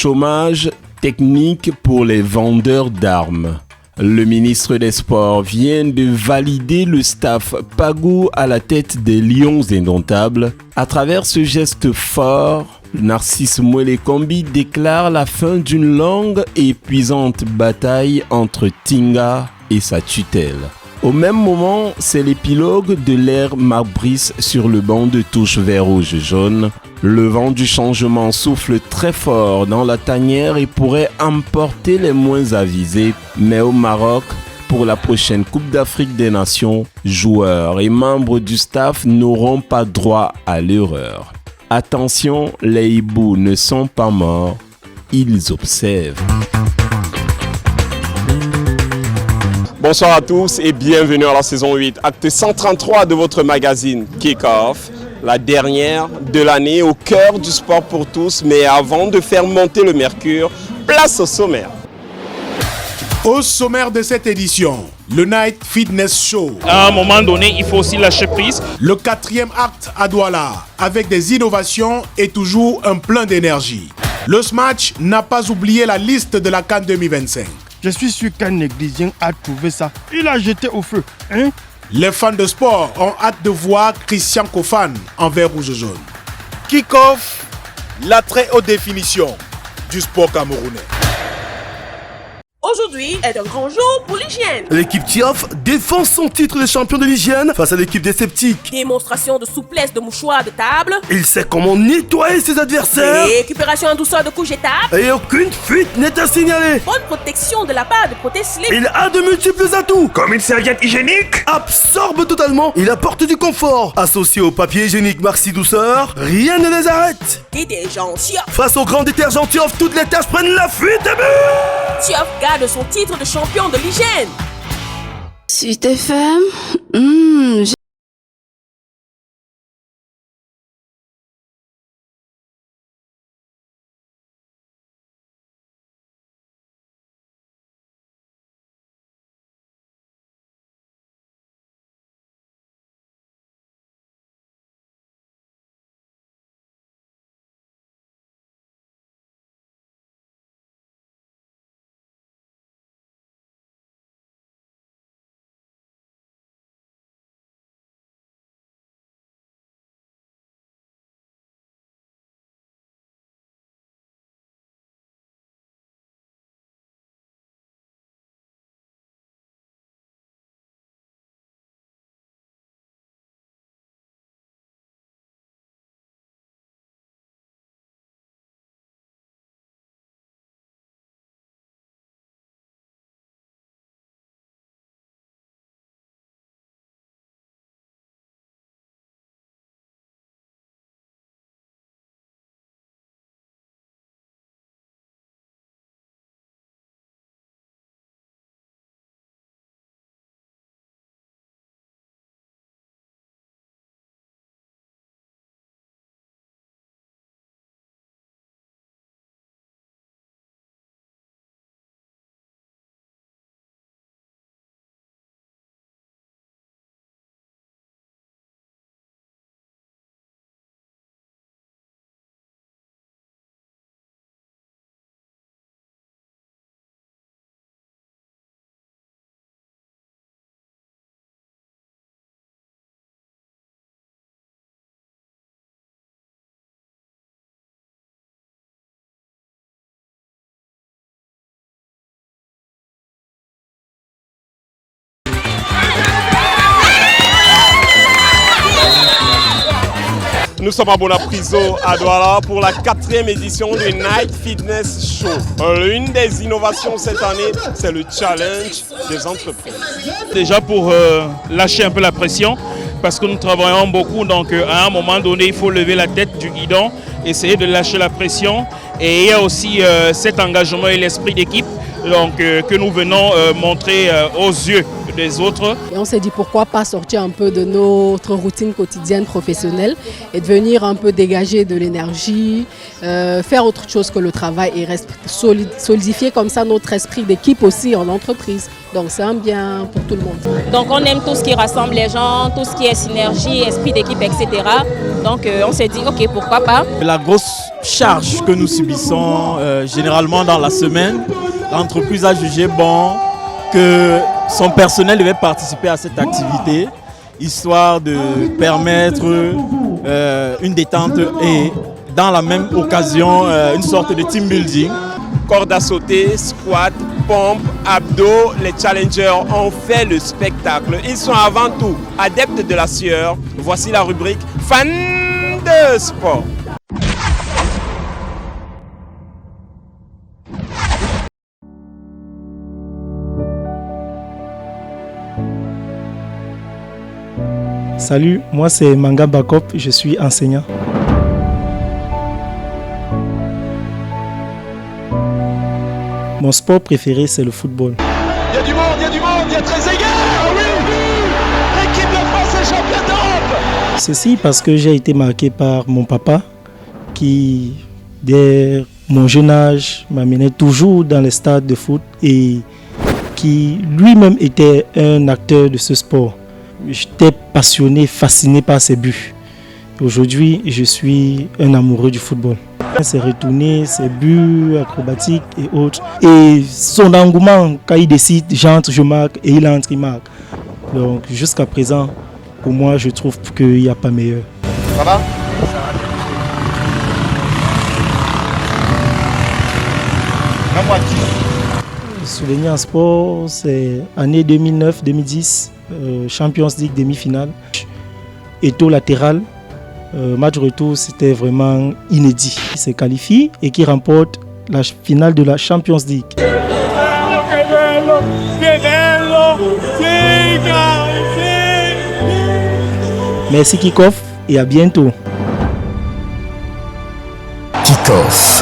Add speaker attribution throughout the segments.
Speaker 1: chômage technique pour les vendeurs d'armes. Le ministre des Sports vient de valider le staff Pagou à la tête des Lions Indomptables. À travers ce geste fort, Narcisse Mwelekombi déclare la fin d'une longue et épuisante bataille entre Tinga et sa tutelle. Au même moment, c'est l'épilogue de l'ère Marc Brice sur le banc de touche vert rouge jaune. Le vent du changement souffle très fort dans la tanière et pourrait emporter les moins avisés. Mais au Maroc, pour la prochaine Coupe d'Afrique des Nations, joueurs et membres du staff n'auront pas droit à l'erreur. Attention, les hiboux ne sont pas morts, ils observent.
Speaker 2: Bonsoir à tous et bienvenue à la saison 8, acte 133 de votre magazine Kick-Off, la dernière de l'année au cœur du sport pour tous. Mais avant de faire monter le mercure, place au sommaire.
Speaker 3: Au sommaire de cette édition, le Night Fitness Show.
Speaker 4: À un moment donné, il faut aussi lâcher prise.
Speaker 3: Le 4e acte à Douala, avec des innovations et toujours un plein d'énergie. Le Smash n'a pas oublié la liste de la CAN 2025.
Speaker 5: Je suis sûr qu'un négligent a trouvé ça. Il a jeté au feu. Hein?
Speaker 3: Les fans de sport ont hâte de voir Christian Kofan en vert rouge jaune.
Speaker 6: Kick-Off, la très haute définition du sport camerounais.
Speaker 7: Aujourd'hui est un grand jour pour l'hygiène.
Speaker 8: L'équipe Tioff défend son titre de champion de l'hygiène face à l'équipe des sceptiques.
Speaker 7: Démonstration de souplesse de mouchoirs de table.
Speaker 8: Il sait comment nettoyer ses adversaires.
Speaker 7: Récupération en douceur de couches et tables.
Speaker 8: Et aucune fuite n'est à signaler.
Speaker 7: Bonne protection de la part de Proté Slip.
Speaker 8: Il a de multiples atouts.
Speaker 6: Comme une serviette hygiénique.
Speaker 8: Absorbe totalement. Il apporte du confort. Associé au papier hygiénique Maxi Douceur, rien ne les arrête.
Speaker 7: Détergent Tioff.
Speaker 8: Face au grand détergent Tioff, toutes les tâches prennent la fuite et but.
Speaker 7: Tioff garde son titre de champion de l'hygiène.
Speaker 9: Si t'es femme,
Speaker 2: Nous sommes à Bonapriso, à Douala, pour la 4e édition du Night Fitness Show. L'une des innovations cette année, c'est le challenge des entreprises.
Speaker 4: Déjà pour lâcher un peu la pression, parce que nous travaillons beaucoup, donc à un moment donné, il faut lever la tête du guidon, essayer de lâcher la pression. Et il y a aussi cet engagement et l'esprit d'équipe donc, que nous venons montrer aux yeux des autres.
Speaker 10: Et on s'est dit pourquoi pas sortir un peu de notre routine quotidienne professionnelle et de venir un peu dégager de l'énergie, faire autre chose que le travail et solidifier comme ça notre esprit d'équipe aussi en entreprise. Donc c'est un bien pour tout le monde.
Speaker 11: Donc on aime tout ce qui rassemble les gens, tout ce qui est synergie, esprit d'équipe, etc. Donc on s'est dit ok, pourquoi pas.
Speaker 12: La grosse charge que nous subissons généralement dans la semaine, l'entreprise a jugé bon que son personnel devait participer à cette activité, histoire de permettre une détente et dans la même occasion une sorte de team building.
Speaker 2: Corde à sauter, squat, pompe, abdos, les challengers ont fait le spectacle. Ils sont avant tout adeptes de la sueur. Voici la rubrique Fans de sport.
Speaker 13: Salut, moi c'est Manga Bakop, je suis enseignant. Mon sport préféré, c'est le football.
Speaker 6: Il y a du monde, il y a Trezeguet. Ah oui, l'équipe de France est championne d'Europe.
Speaker 13: Ceci parce que j'ai été marqué par mon papa qui, dès mon jeune âge, m'amenait toujours dans les stades de foot et qui lui-même était un acteur de ce sport. J'étais passionné, fasciné par ses buts. Aujourd'hui, je suis un amoureux du football. Ses retournées, ses buts acrobatiques et autres. Et son engouement, quand il décide, j'entre, je marque, et il entre, il marque. Donc jusqu'à présent, pour moi, je trouve qu'il n'y a pas meilleur.
Speaker 6: Ça va?
Speaker 13: Souligner en sport, c'est année 2009-2010, Champions League demi-finale. Étau latéral. Match retour, c'était vraiment inédit. Il se qualifie et qui remporte la finale de la Champions League. Merci Kickoff et à bientôt.
Speaker 1: Kickoff.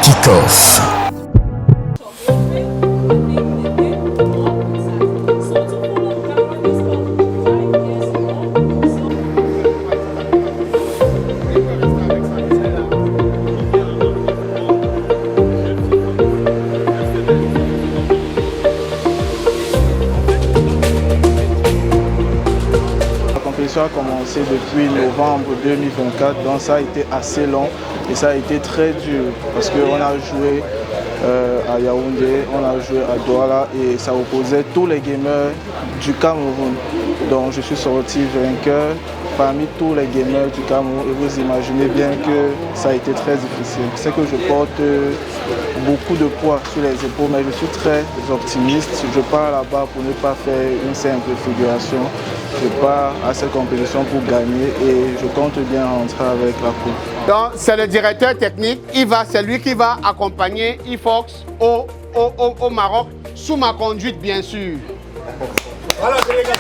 Speaker 1: Kickoff.
Speaker 14: La compétition a commencé depuis novembre 2024, donc ça a été assez long et ça a été très dur parce qu'on a joué à Yaoundé, on a joué à Douala et ça opposait tous les gamers du Cameroun. Donc je suis sorti vainqueur parmi tous les gamers du Cameroun et vous imaginez bien que ça a été très difficile. C'est que je porte beaucoup de poids sur les épaules, mais je suis très optimiste. Je pars là-bas pour ne pas faire une simple figuration. Je pars à cette compétition pour gagner et je compte bien rentrer avec la coupe.
Speaker 15: Donc c'est le directeur technique, c'est lui qui va accompagner Ifox au Maroc, sous ma conduite bien sûr.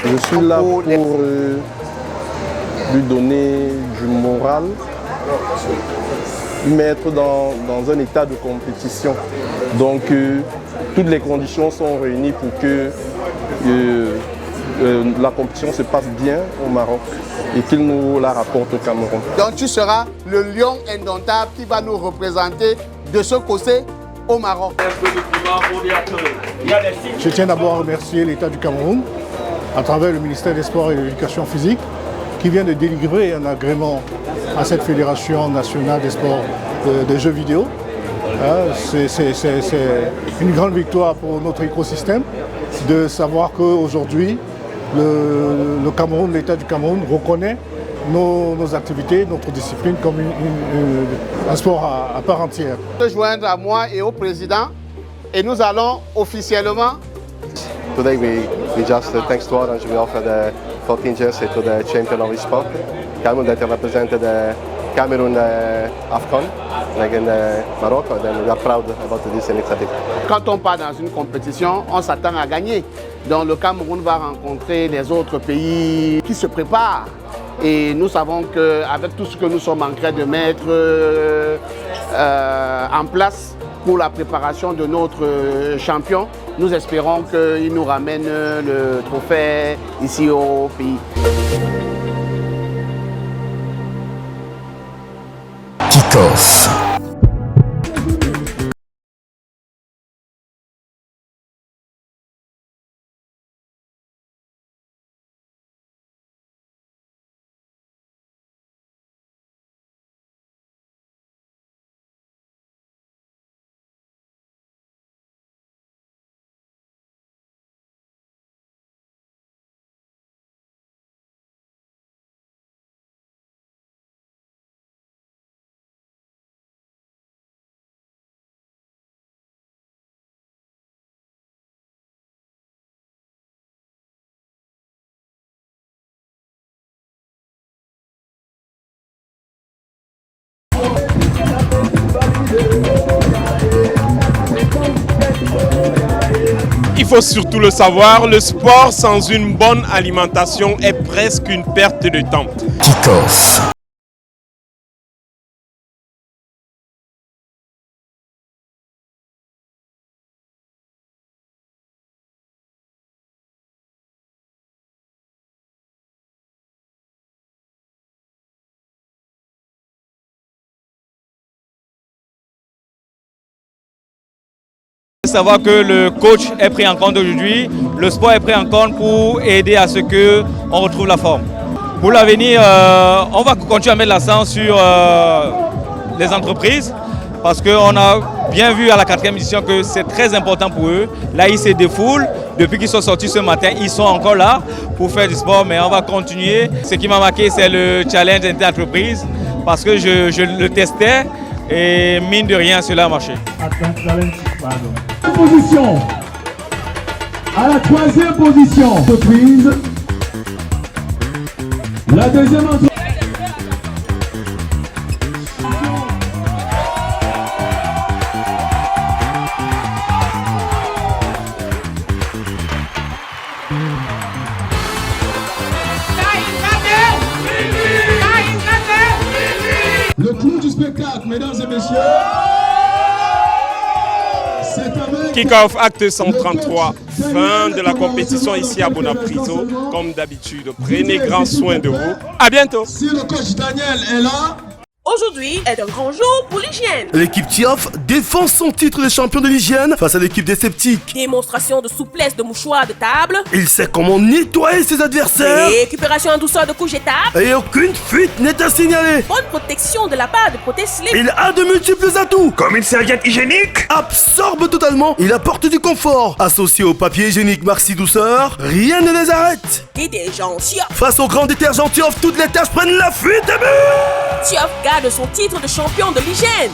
Speaker 16: Je suis là pour lui donner du moral, lui mettre dans un état de compétition. Donc toutes les conditions sont réunies pour que la compétition se passe bien au Maroc et qu'il nous la rapporte au Cameroun.
Speaker 15: Donc tu seras le lion indomptable qui va nous représenter de ce côté au Maroc.
Speaker 17: Je tiens d'abord à remercier l'État du Cameroun à travers le ministère des Sports et de l'Éducation physique qui vient de délivrer un agrément à cette Fédération nationale des sports de jeux vidéo. C'est une grande victoire pour notre écosystème de savoir qu'aujourd'hui, le Cameroun, l'État du Cameroun reconnaît nos activités, notre discipline comme un sport à part entière.
Speaker 15: Je vais joindre à moi et au président et nous allons officiellement
Speaker 16: today we just thanks to Orange, we offer the 14 jersey to the champion of sport, Cameroon, that represented Cameroon AFCON, like in Morocco. Then we are proud about this initiative.
Speaker 15: Quand on part dans une compétition, on s'attend à gagner. Donc le Cameroun va rencontrer les autres pays qui se préparent. Et nous savons qu'avec tout ce que nous sommes en train de mettre en place pour la préparation de notre champion, nous espérons qu'il nous ramène le trophée ici au pays.
Speaker 1: Kick-off.
Speaker 2: Il faut surtout le savoir, le sport sans une bonne alimentation est presque une perte de temps.
Speaker 1: Kick-off.
Speaker 18: Savoir que le coach est pris en compte aujourd'hui, le sport est pris en compte pour aider à ce qu'on retrouve la forme. Pour l'avenir, on va continuer à mettre l'accent sur les entreprises parce qu'on a bien vu à la 4e édition que c'est très important pour eux. Là, ils se défoulent. Depuis qu'ils sont sortis ce matin, ils sont encore là pour faire du sport, mais on va continuer. Ce qui m'a marqué, c'est le challenge inter-entreprise parce que je le testais et mine de rien, cela a marché.
Speaker 19: Position. À la 3e position, entreprise. La 2e entreprise. Le clou du spectacle, mesdames et messieurs.
Speaker 2: Kick-off acte 133, fin de la compétition ici à Bonapriso. Comme d'habitude, prenez grand soin de vous. À bientôt.
Speaker 19: Si le coach Daniel est là.
Speaker 7: Aujourd'hui est un grand jour pour l'hygiène.
Speaker 8: L'équipe TIAF défend son titre de champion de l'hygiène face à l'équipe des sceptiques.
Speaker 7: Démonstration de souplesse de mouchoirs de table.
Speaker 8: Il sait comment nettoyer ses adversaires.
Speaker 7: Récupération en douceur de couches étapes.
Speaker 8: Et aucune fuite n'est à signaler.
Speaker 7: Bonne protection de la part de Proté Slip.
Speaker 8: Il a de multiples atouts.
Speaker 20: Comme une serviette hygiénique.
Speaker 8: Absorbe totalement. Il apporte du confort. Associé au papier hygiénique Maxi Douceur, rien ne les arrête.
Speaker 7: Détergent TIAF.
Speaker 8: Face au grand détergent TIAF, toutes les tâches prennent la fuite et but.
Speaker 7: TIAF garde son titre de champion de l'hygiène.